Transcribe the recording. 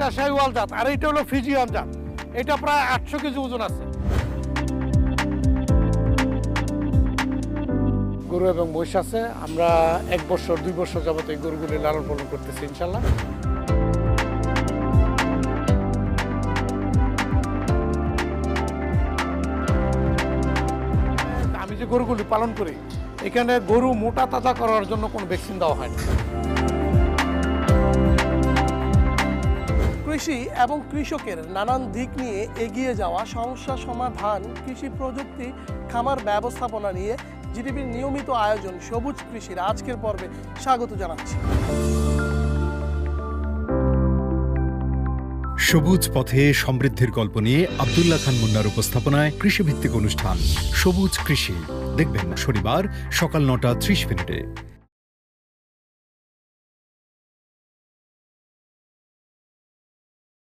এটা শাহিওয়াল জাত, আর এটা হলো ফিজিয়ান জাত। এটা প্রায় 800 কেজি ওজন আছে। গরু এবং মহিষ আছে। আমরা 1 বছর 2 বছর যাবত এই গরুগুলি লালন পালন করতেছি ইনশাল্লাহ। আমি যে গরুগুলি পালন করি, এখানে গরু মোটা তাজা করার জন্য কোনো ভ্যাকসিন দেওয়া হয় না। কৃষি এবং কৃষকের নানান দিক নিয়ে এগিয়ে যাওয়া, সমস্যা সমাধান, কৃষি প্রযুক্তি, খামার ব্যবস্থাপনা নিয়ে জিটিভির নিয়মিত আয়োজন সবুজ কৃষির আজকের পর্বে স্বাগত জানাচ্ছি। সবুজ পথে সমৃদ্ধির গল্প নিয়ে আব্দুল্লাহ খান মুন্নার উপস্থাপনায় কৃষিভিত্তিক অনুষ্ঠান সবুজ কৃষি দেখবেন শনিবার সকাল 9টা 30 মিনিটে।